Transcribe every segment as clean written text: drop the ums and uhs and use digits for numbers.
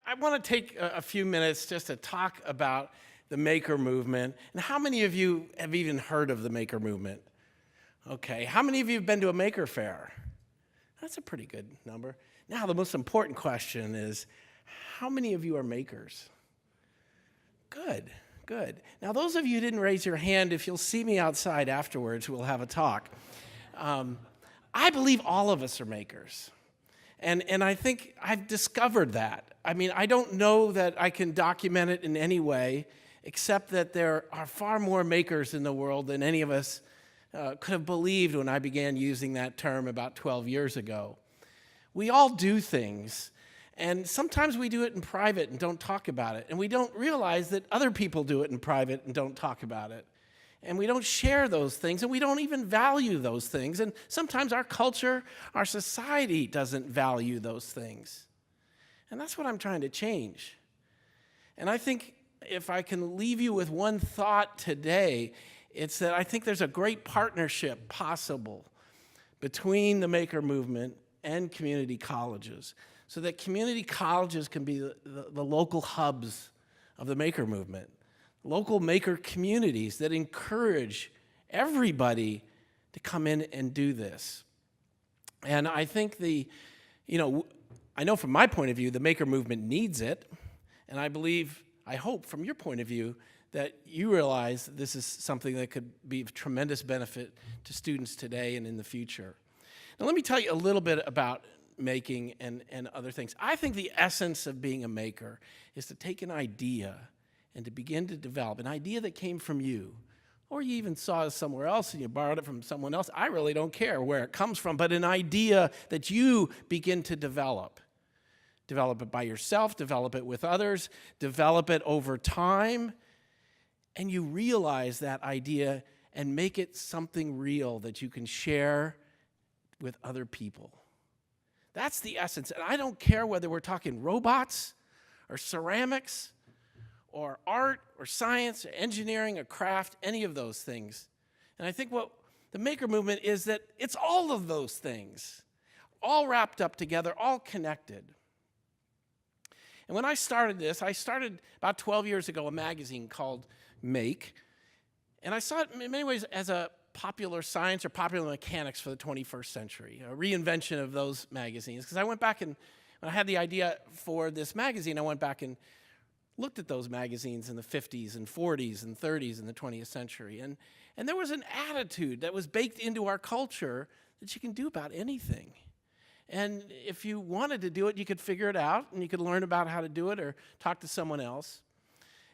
I want to take a few minutes just to talk about the maker movement. And how many of you have even heard of the maker movement? Okay, how many of you have been to a maker fair? That's a pretty good number. Now, the most important question is, how many of you are makers? Good, good. Now, those of you who didn't raise your hand, if you'll see me outside afterwards, we'll have a talk. I believe all of us are makers. And I think I've discovered that. I mean, I don't know that I can document it in any way, except that there are far more makers in the world than any of us could have believed when I began using that term about 12 years ago. We all do things, and sometimes we do it in private and don't talk about it, and we don't realize that other people do it in private and don't talk about it. And we don't share those things, and we don't even value those things. And sometimes our culture, our society doesn't value those things. And that's what I'm trying to change. And I think if I can leave you with one thought today, it's that I think there's a great partnership possible between the maker movement and community colleges, so that community colleges can be the local hubs of the maker movement. Local maker communities that encourage everybody to come in and do this. And I think I know from my point of view, the maker movement needs it. And I hope from your point of view that you realize that this is something that could be of tremendous benefit to students today and in the future. Now let me tell you a little bit about making and other things. I think the essence of being a maker is to take an idea and to begin to develop an idea that came from you, or you even saw it somewhere else and you borrowed it from someone else. I really don't care where it comes from, but an idea that you begin to develop. Develop it by yourself, develop it with others, develop it over time, and you realize that idea and make it something real that you can share with other people. That's the essence. And I don't care whether we're talking robots or ceramics or art, or science, or engineering, or craft, any of those things. And I think what the maker movement is that it's all of those things, all wrapped up together, all connected. And when I started this, I started about 12 years ago a magazine called Make, and I saw it in many ways as a popular science or popular mechanics for the 21st century, a reinvention of those magazines. Because I went back and, when I had the idea for this magazine, I went back and looked at those magazines in the 50s and 40s and 30s in the 20th century. And there was an attitude that was baked into our culture that you can do about anything. And if you wanted to do it, you could figure it out, and you could learn about how to do it or talk to someone else.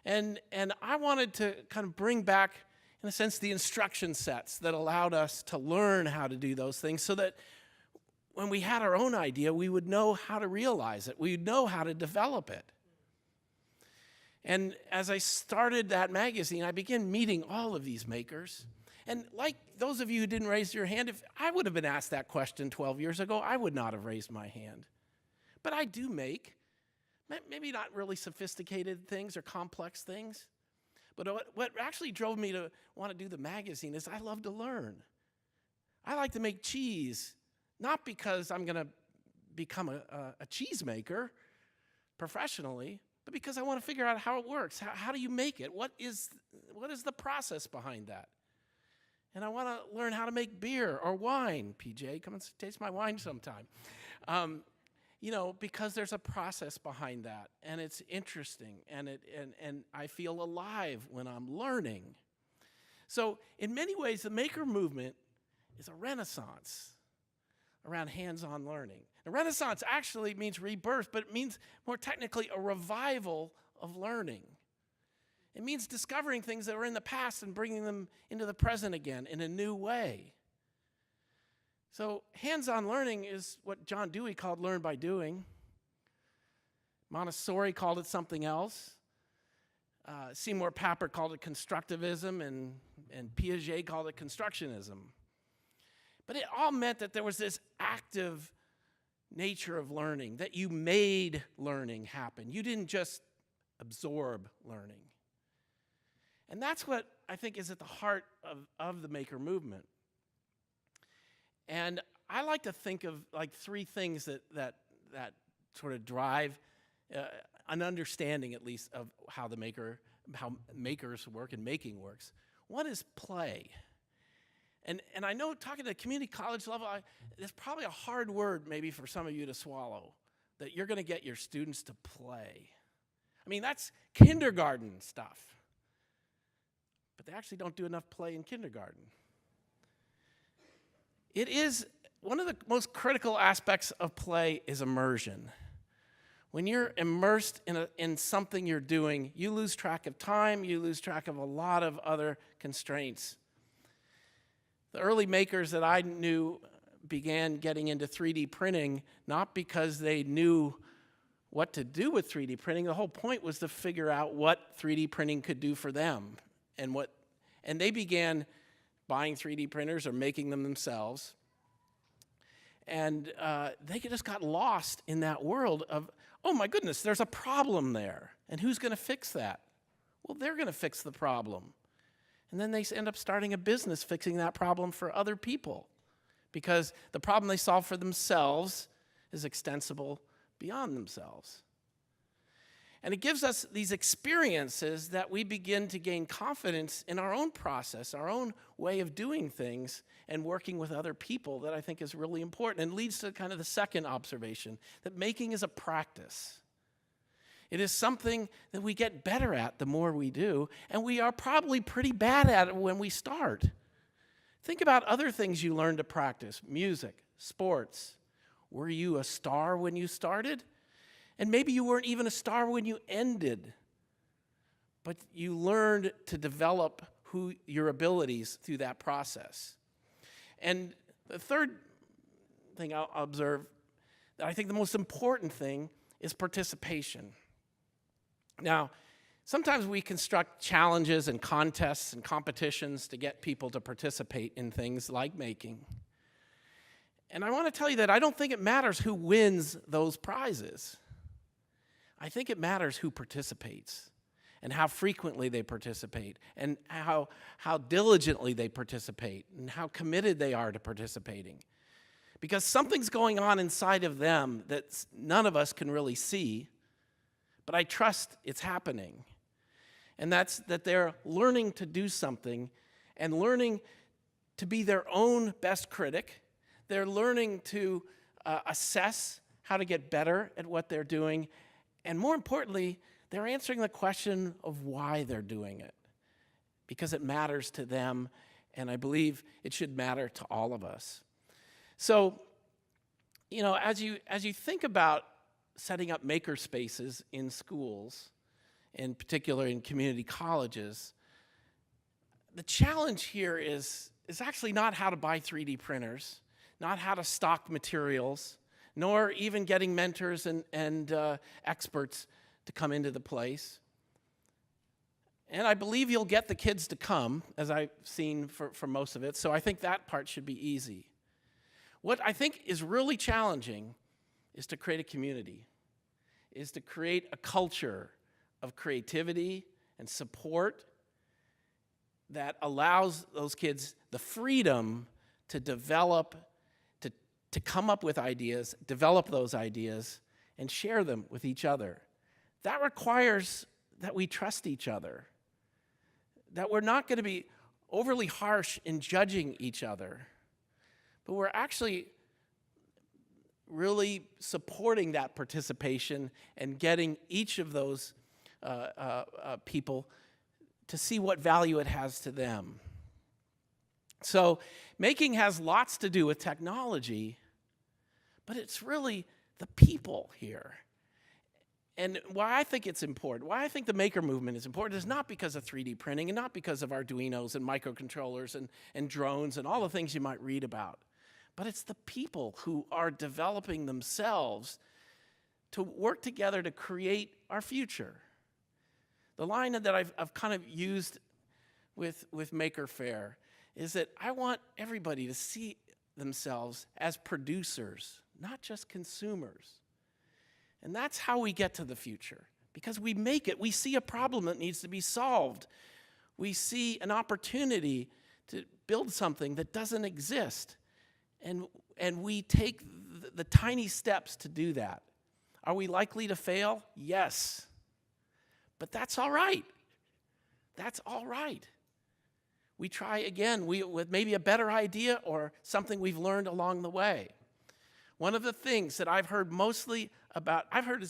And I wanted to kind of bring back, in a sense, the instruction sets that allowed us to learn how to do those things, so that when we had our own idea, we would know how to realize it. We would know how to develop it. And as I started that magazine, I began meeting all of these makers. And like those of you who didn't raise your hand, if I would have been asked that question 12 years ago, I would not have raised my hand. But I do make, maybe not really sophisticated things or complex things. But what actually drove me to want to do the magazine is I love to learn. I like to make cheese, not because I'm going to become a cheese maker professionally, but because I want to figure out how it works. How do you make it? What is the process behind that? And I want to learn how to make beer or wine. PJ, come and taste my wine sometime. Because there's a process behind that, and it's interesting, and I feel alive when I'm learning. So in many ways, the maker movement is a renaissance around hands-on learning. The Renaissance actually means rebirth, but it means more technically a revival of learning. It means discovering things that were in the past and bringing them into the present again in a new way. So hands-on learning is what John Dewey called learn by doing. Montessori called it something else. Seymour Papert called it constructivism, and Piaget called it constructionism. But it all meant that there was this active nature of learning, that you made learning happen. You didn't just absorb learning. And that's what I think is at the heart of the maker movement. And I like to think of like three things that sort of drive an understanding at least of how makers work and making works. One is play. And I know talking to the community college level, it's probably a hard word maybe for some of you to swallow, that you're going to get your students to play. I mean, that's kindergarten stuff. But they actually don't do enough play in kindergarten. It is one of the most critical aspects of play is immersion. When you're immersed in something you're doing, you lose track of time, you lose track of a lot of other constraints. The early makers that I knew began getting into 3D printing, not because they knew what to do with 3D printing. The whole point was to figure out what 3D printing could do for them. And they began buying 3D printers or making them themselves. And they just got lost in that world of, oh my goodness, there's a problem there. And who's going to fix that? Well, they're going to fix the problem. And then they end up starting a business fixing that problem for other people, because the problem they solve for themselves is extensible beyond themselves. And it gives us these experiences that we begin to gain confidence in our own process, our own way of doing things and working with other people, that I think is really important, and leads to kind of the second observation, that making is a practice. It is something that we get better at the more we do, and we are probably pretty bad at it when we start. Think about other things you learn to practice: music, sports. Were you a star when you started? And maybe you weren't even a star when you ended, but you learned to develop your abilities through that process. And the third thing I'll observe, that I think the most important thing, is participation. Now, sometimes we construct challenges and contests and competitions to get people to participate in things like making. And I want to tell you that I don't think it matters who wins those prizes. I think it matters who participates and how frequently they participate and how diligently they participate and how committed they are to participating. Because something's going on inside of them that none of us can really see, but I trust it's happening. And that's that they're learning to do something and learning to be their own best critic. They're learning to assess how to get better at what they're doing. And more importantly, they're answering the question of why they're doing it, because it matters to them, and I believe it should matter to all of us. So, as you think about setting up maker spaces in schools, in particular in community colleges, the challenge here is actually not how to buy 3D printers, not how to stock materials, nor even getting mentors and experts to come into the place. And I believe you'll get the kids to come, as I've seen for most of it, so I think that part should be easy. What I think is really challenging is to create a community, is to create a culture of creativity and support that allows those kids the freedom to develop, to come up with ideas, develop those ideas, and share them with each other. That requires that we trust each other, that we're not going to be overly harsh in judging each other, but we're actually really supporting that participation and getting each of those people to see what value it has to them. So making has lots to do with technology, but it's really the people here. And why I think it's important, why I think the maker movement is important, is not because of 3D printing and not because of Arduinos and microcontrollers and drones and all the things you might read about, but it's the people who are developing themselves to work together to create our future. The line that I've kind of used with Maker Faire is that I want everybody to see themselves as producers, not just consumers. And that's how we get to the future, because we make it. We see a problem that needs to be solved. We see an opportunity to build something that doesn't exist, and we take the tiny steps to do that. Are we likely to fail? Yes. But that's all right. That's all right. We try again with maybe a better idea or something we've learned along the way. One of the things that I've heard mostly about, I've heard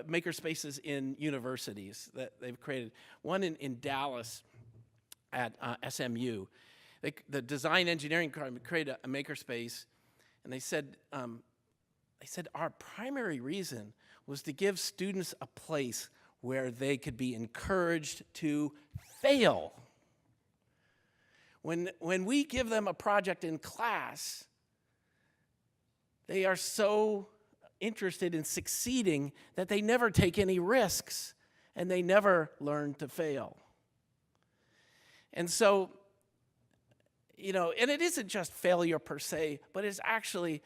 maker spaces in universities that they've created. One in Dallas at SMU. The design engineering department created a maker space, and they said our primary reason was to give students a place where they could be encouraged to fail. When we give them a project in class, they are so interested in succeeding that they never take any risks and they never learn to fail. And so, and it isn't just failure per se, but it's actually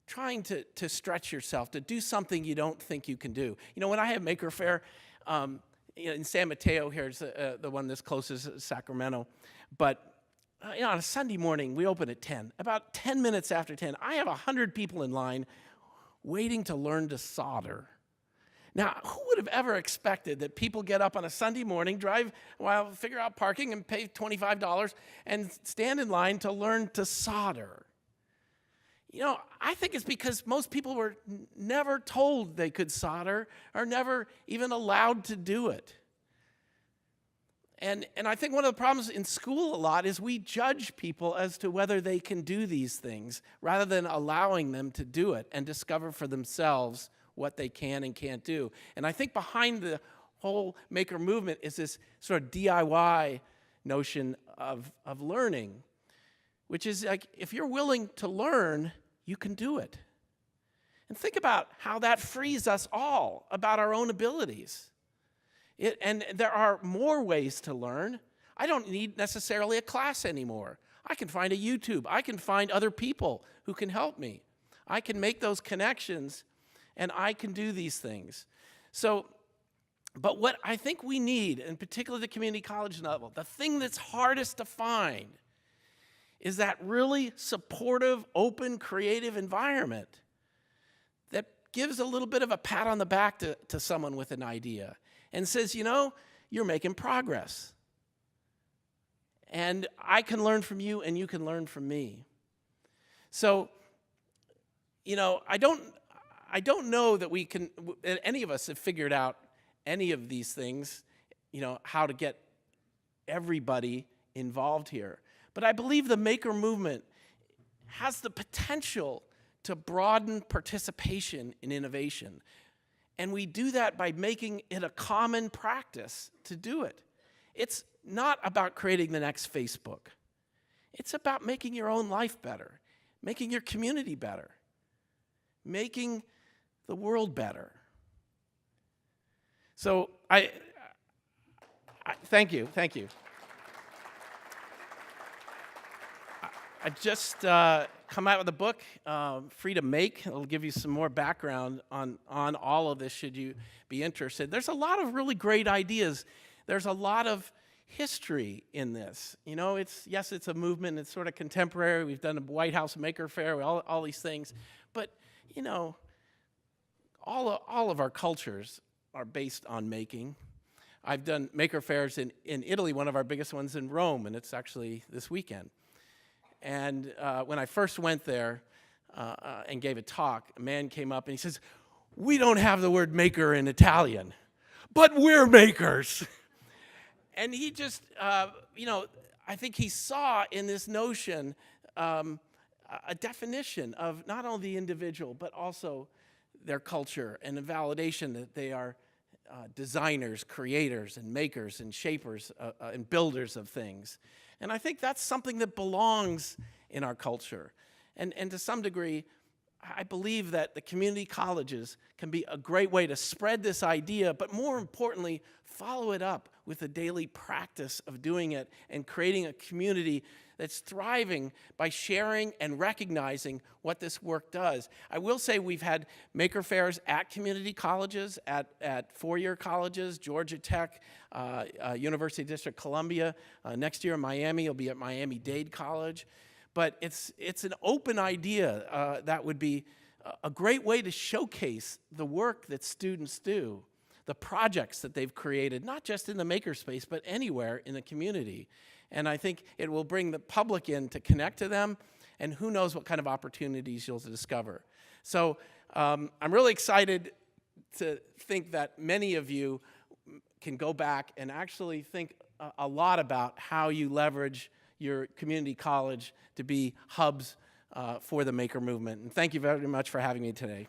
trying to stretch yourself, to do something you don't think you can do. When I have Maker Faire, in San Mateo here, it's the one that's closest to Sacramento, but on a Sunday morning, we open at 10. About 10 minutes after 10, I have 100 people in line waiting to learn to solder. Now, who would have ever expected that people get up on a Sunday morning, figure out parking and pay $25 and stand in line to learn to solder? I think it's because most people were never told they could solder or never even allowed to do it. And I think one of the problems in school a lot is we judge people as to whether they can do these things rather than allowing them to do it and discover for themselves what they can and can't do. And I think behind the whole maker movement is this sort of DIY notion of learning, which is like, if you're willing to learn, you can do it. And think about how that frees us all about our own abilities. And there are more ways to learn. I don't need necessarily a class anymore. I can find a YouTube. I can find other people who can help me. I can make those connections, and I can do these things. But what I think we need, in particular the community college level, the thing that's hardest to find is that really supportive, open, creative environment that gives a little bit of a pat on the back to someone with an idea and says, you're making progress. And I can learn from you and you can learn from me. So, I don't know that we can, any of us have figured out any of these things, how to get everybody involved here. But I believe the maker movement has the potential to broaden participation in innovation. And we do that by making it a common practice to do it. It's not about creating the next Facebook. It's about making your own life better, making your community better, making the world better. So I thank you. I just come out with a book, Free to Make. It'll give you some more background on all of this should you be interested. There's a lot of really great ideas. There's a lot of history in this. It's a movement. It's sort of contemporary. We've done a White House Maker Faire, all these things. But, all of our cultures are based on making. I've done Maker Fairs in Italy, one of our biggest ones in Rome, and it's actually this weekend. And when I first went there and gave a talk, a man came up and he says, "We don't have the word maker in Italian, but we're makers." And he just, I think he saw in this notion a definition of not only the individual, but also their culture and a validation that they are designers, creators, and makers, and shapers, and builders of things. And I think that's something that belongs in our culture. And to some degree, I believe that the community colleges can be a great way to spread this idea, but more importantly, follow it up with a daily practice of doing it and creating a community that's thriving by sharing and recognizing what this work does. I will say we've had maker fairs at community colleges, at four-year colleges, Georgia Tech, University District Columbia. Next year in Miami, it'll be at Miami-Dade College. But it's an open idea that would be a great way to showcase the work that students do, the projects that they've created, not just in the makerspace, but anywhere in the community. And I think it will bring the public in to connect to them, and who knows what kind of opportunities you'll discover. So I'm really excited to think that many of you can go back and actually think a lot about how you leverage your community college to be hubs for the maker movement. And thank you very much for having me today.